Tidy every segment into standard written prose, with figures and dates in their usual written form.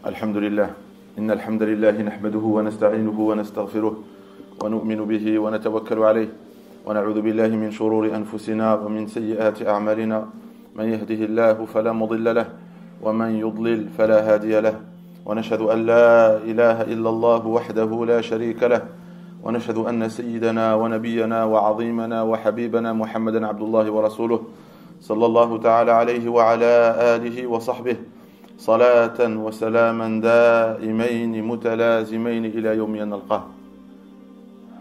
الحمد لله إن الحمد لله نحمده ونستعينه ونستغفره ونؤمن به ونتوكل عليه ونعوذ بالله من شرور أنفسنا ومن سيئات أعمالنا من يهده الله فلا مضل له ومن يضلل فلا هادي له ونشهد أن لا إله إلا الله وحده لا شريك له ونشهد أن سيدنا ونبينا وعظيمنا وحبيبنا محمدا عبد الله ورسوله صلى الله تعالى عليه وعلى آله وصحبه صلاة وسلاما دائمين متلازمين إلى يوم نلقاه.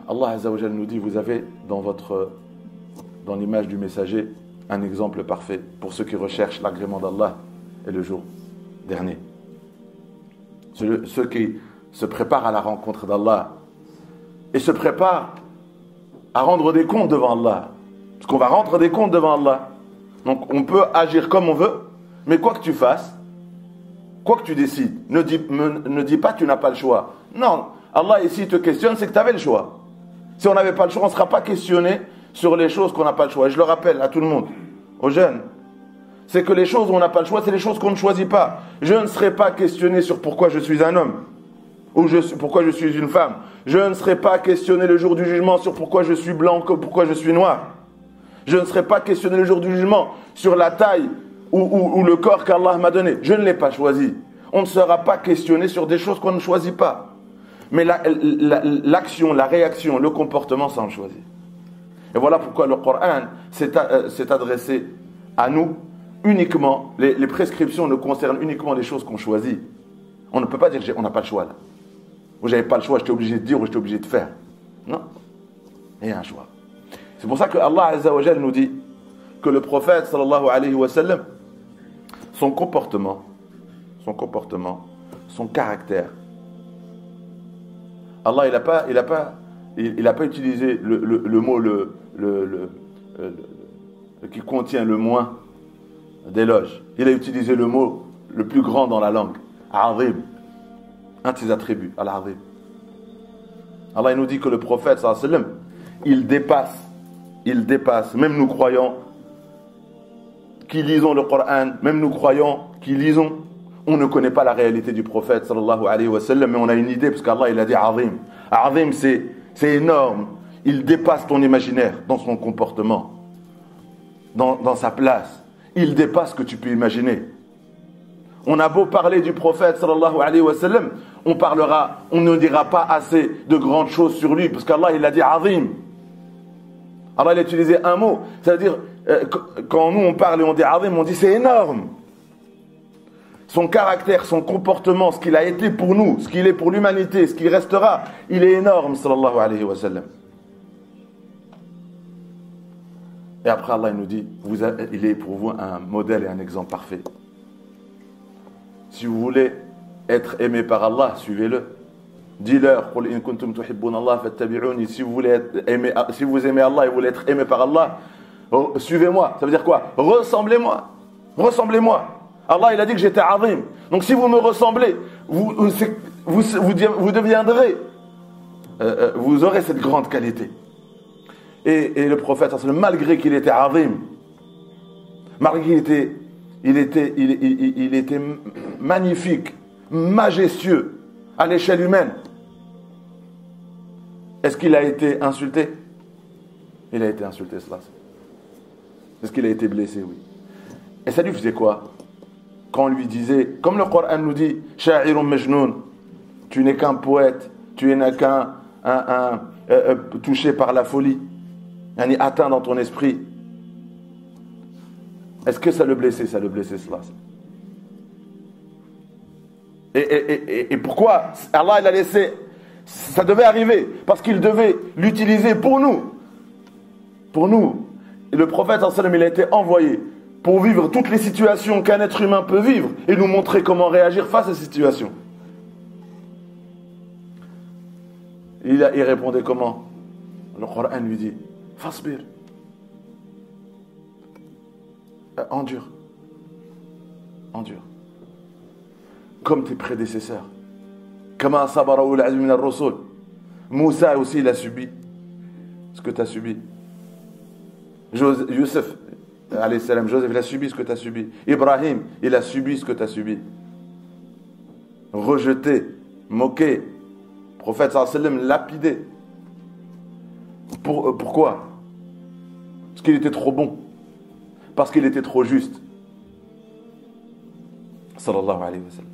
Allah Azza wa Jal nous dit, vous avez dans l'image du messager un exemple parfait pour ceux qui recherchent l'agrément d'Allah et le jour dernier. Ceux qui se préparent à la rencontre d'Allah et se préparent à rendre des comptes devant Allah. Parce qu'on va rendre des comptes devant Allah. Donc on peut agir comme on veut, mais quoi que tu fasses, quoi que tu décides, ne dis pas que tu n'as pas le choix. Non, Allah ici te questionne, c'est que tu avais le choix. Si on n'avait pas le choix, on ne sera pas questionné sur les choses qu'on n'a pas le choix. Et je le rappelle à tout le monde, aux jeunes, c'est que les choses où on n'a pas le choix, c'est les choses qu'on ne choisit pas. Je ne serai pas questionné sur pourquoi je suis un homme, ou pourquoi je suis une femme. Je ne serai pas questionné le jour du jugement sur pourquoi je suis blanc, pourquoi je suis noir. Je ne serai pas questionné le jour du jugement sur la taille ou le corps qu'Allah m'a donné. Je ne l'ai pas choisi. On ne sera pas questionné sur des choses qu'on ne choisit pas. Mais l'action, la réaction, le comportement, ça on le choisit. Et voilà pourquoi le Coran s'est adressé à nous uniquement. Les prescriptions ne concernent uniquement les choses qu'on choisit. On ne peut pas dire on n'a pas le choix là. Ou j'avais pas le choix, j'étais obligé de dire ou j'étais obligé de faire. Non. Il y a un choix. C'est pour ça que Allah Azza wa Jal nous dit que le prophète sallallahu alayhi wa sallam, son comportement, son caractère, Allah il n'a pas utilisé le mot qui contient le moins d'éloge. Il a utilisé le mot le plus grand dans la langue, azim, un de ses attributs, al-azim. Allah il nous dit que le prophète sallallahu alayhi wa sallam, il dépasse, même nous croyants qui lisons le Coran, même nous croyants qui lisons, on ne connaît pas la réalité du prophète sallallahu alayhi wa sallam, mais on a une idée parce qu'Allah il a dit azim. Azim c'est énorme, il dépasse ton imaginaire dans son comportement, dans sa place, il dépasse ce que tu peux imaginer. On a beau parler du prophète sallallahu alayhi wa sallam, on ne dira pas assez de grandes choses sur lui parce qu'Allah il a dit azim. Allah il a utilisé un mot, c'est-à-dire quand nous on parle et on dit azim, on dit c'est énorme. Son caractère, son comportement, ce qu'il a été pour nous, ce qu'il est pour l'humanité, ce qu'il restera, il est énorme, sallallahu alayhi wa sallam. Et après Allah il nous dit, il est pour vous un modèle et un exemple parfait. Si vous voulez être aimé par Allah, suivez-le. Dis-leur, si vous aimez Allah et vous voulez être aimé par Allah, suivez-moi. Ça veut dire quoi? Ressemblez-moi. Ressemblez-moi. Allah il a dit que j'étais azim. Donc si vous me ressemblez, vous deviendrez, vous aurez cette grande qualité. Et le prophète, malgré qu'il était azim, malgré qu'il était magnifique, majestueux à l'échelle humaine, est-ce qu'il a été insulté? Il a été insulté, cela. Est-ce qu'il a été blessé? Oui. Et ça lui faisait quoi? Quand on lui disait, comme le Coran nous dit, Sha'irun majnoun, tu n'es qu'un poète, tu n'es qu'un touché par la folie, atteint dans ton esprit. Est-ce que ça le blessait? Ça le blessait, cela. Et pourquoi Allah il a laissé? Ça devait arriver parce qu'il devait l'utiliser pour nous. Pour nous. Et le prophète sallallahu alayhi wa sallam, il a été envoyé pour vivre toutes les situations qu'un être humain peut vivre et nous montrer comment réagir face à ces situations. Il répondait comment? Le Coran lui dit Fasbir. Endure. Endure. Comme tes prédécesseurs. Kama sabara ulul azmi min ar-rusul. Moussa aussi il a subi ce que tu as subi. Youssef alayhi salam, Joseph il a subi ce que tu as subi. Ibrahim il a subi ce que tu as subi. rejeté, moqué. Le prophète sallallahu alayhi wa sallam lapidé. Pourquoi? Parce qu'il était trop bon. Parce qu'il était trop juste. Sallallahu alayhi wa sallam.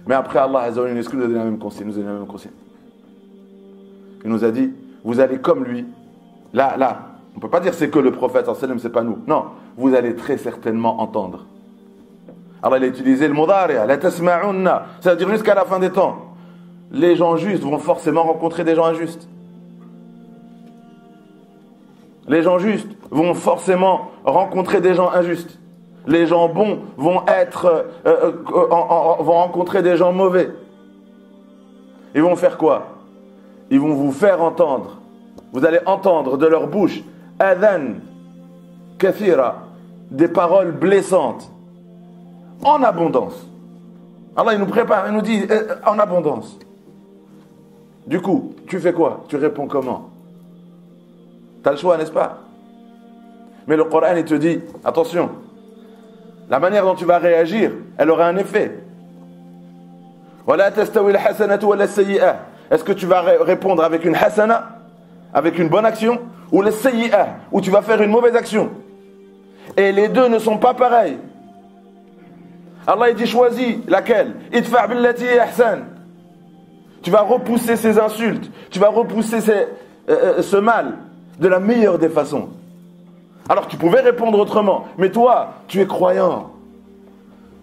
Mais après, Allah Azza wa Jalla nous a donné la même consigne. Il nous a dit, vous allez comme lui. Là, on ne peut pas dire c'est que le prophète sallallahu alayhi wa sallam, c'est pas nous. Non, vous allez très certainement entendre. Alors il a utilisé le mudari', la tasma'unna, c'est-à-dire jusqu'à la fin des temps. Les gens justes vont forcément rencontrer des gens injustes. Les gens justes vont forcément rencontrer des gens injustes. Les gens bons vont vont rencontrer des gens mauvais. Ils vont faire quoi? Ils vont vous faire entendre. Vous allez entendre de leur bouche adhan kathira, des paroles blessantes en abondance. Allah il nous prépare, il nous dit en abondance. Du coup, tu fais quoi? Tu réponds comment? Tu as le choix, n'est-ce pas? Mais le Coran il te dit attention, la manière dont tu vas réagir, elle aura un effet. Est-ce que tu vas répondre avec une hasana, avec une bonne action, ou le sayyi'ah, où tu vas faire une mauvaise action? Et les deux ne sont pas pareils. Allah il dit choisis laquelle. Idfa' billati ahsan. Tu vas repousser ces insultes, tu vas repousser ce mal de la meilleure des façons. Alors tu pouvais répondre autrement, mais toi, tu es croyant.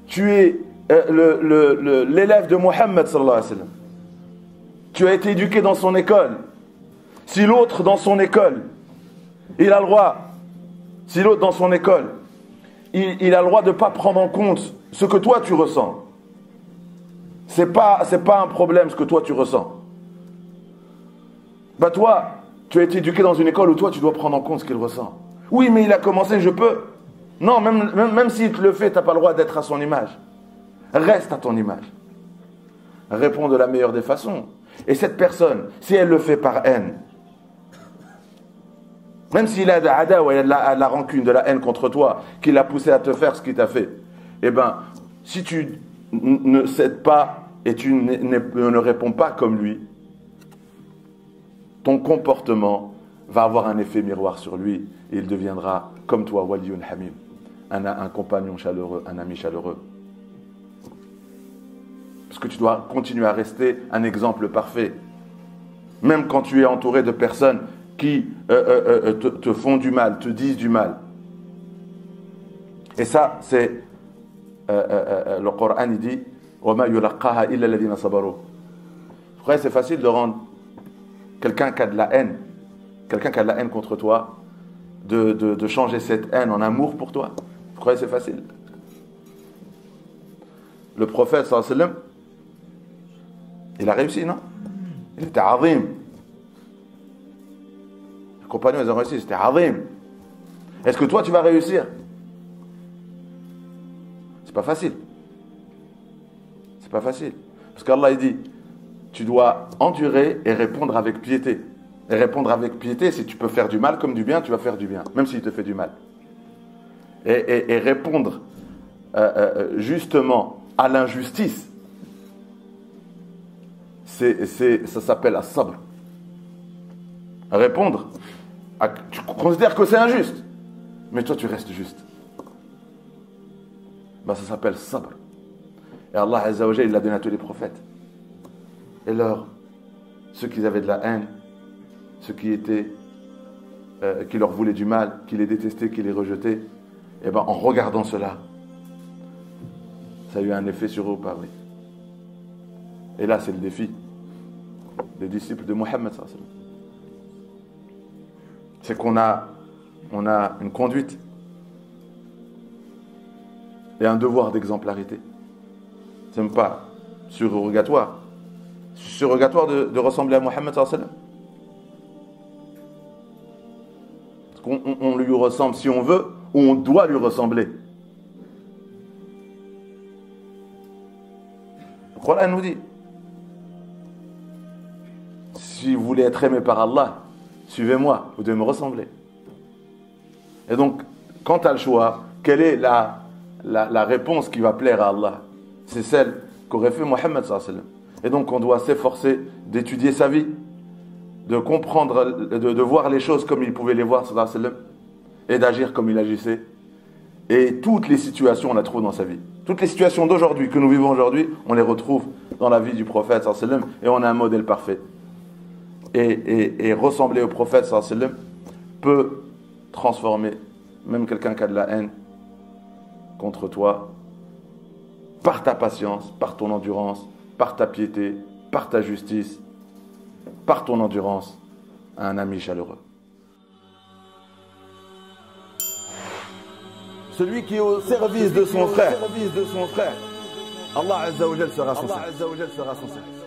Tu es l'élève de Mohammed sallallahu alayhi wa sallam. Tu as été éduqué dans son école. Si l'autre dans son école, il a le droit, si l'autre dans son école, il a le droit de ne pas prendre en compte ce que toi tu ressens. C'est pas un problème ce que toi tu ressens. Bah toi, tu as été éduqué dans une école où toi tu dois prendre en compte ce qu'il ressent. Oui, mais il a commencé, je peux. Non, même s'il te le fait, tu n'as pas le droit d'être à son image. Reste à ton image. Réponds de la meilleure des façons. Et cette personne, si elle le fait par haine, même s'il a de l'adawa, il a de la rancune, de la haine contre toi, qui l'a poussé à te faire ce qu'il t'a fait, eh bien, si tu ne cèdes pas et tu ne réponds pas comme lui, ton comportement va avoir un effet miroir sur lui et il deviendra comme toi, waliyun hamim, un compagnon chaleureux, un ami chaleureux. Parce que tu dois continuer à rester un exemple parfait. Même quand tu es entouré de personnes qui te font du mal, te disent du mal. Et ça, c'est le Coran, il dit وَمَا يُلَقَّاهَا إِلَّا الَّذِينَ صَبَرُوا. Après, c'est facile de rendre quelqu'un qui a de la haine, contre toi, de changer cette haine en amour pour toi. Vous croyez que c'est facile? Le prophète sallallahu alayhi wa sallam, il a réussi, non? Il était azim. Les compagnons, ils ont réussi, c'était azim. Est-ce que toi, tu vas réussir? C'est pas facile. C'est pas facile. Parce qu'Allah, il dit, tu dois endurer et répondre avec piété. Et répondre avec piété, si tu peux faire du mal comme du bien, tu vas faire du bien, même s'il te fait du mal. Et répondre justement à l'injustice, ça s'appelle as-sabr. Répondre, tu considères que c'est injuste, mais toi tu restes juste. Ben, ça s'appelle sabr. Et Allah Azza wa Jalla, il l'a donné à tous les prophètes. Et ceux qui avaient de la haine, ceux qui leur voulaient du mal, qui les détestaient, qui les rejetaient, et ben en regardant cela, ça a eu un effet sur eux ou pas, oui. Et là, c'est le défi des disciples de Mohammed sallallahu alayhi wa sallam. C'est qu'on a une conduite et un devoir d'exemplarité. C'est même pas surrogatoire. Surrogatoire de ressembler à Mohammed sallallahu alayhi wa sallam. Parce qu'on lui ressemble si on veut, ou on doit lui ressembler. Le Coran nous dit, si vous voulez être aimé par Allah, suivez-moi, vous devez me ressembler. Et donc, quand tu as le choix, quelle est la réponse qui va plaire à Allah? C'est celle qu'aurait fait Mohammed sallallahu alayhi wa sallam. Et donc on doit s'efforcer d'étudier sa vie, de comprendre, de voir les choses comme il pouvait les voir sallallahu alayhi wa sallam, et d'agir comme il agissait. Et toutes les situations, on la trouve dans sa vie. Toutes les situations d'aujourd'hui, que nous vivons aujourd'hui, on les retrouve dans la vie du prophète sallallahu alayhi wa sallam, et on a un modèle parfait. Et ressembler au prophète sallallahu alayhi wa sallam peut transformer même quelqu'un qui a de la haine contre toi, par ta patience, par ton endurance, par ta piété, par ta justice, par ton endurance, à un ami chaleureux. Celui qui est au service de son frère, Allah Azza wa Jal sera son service.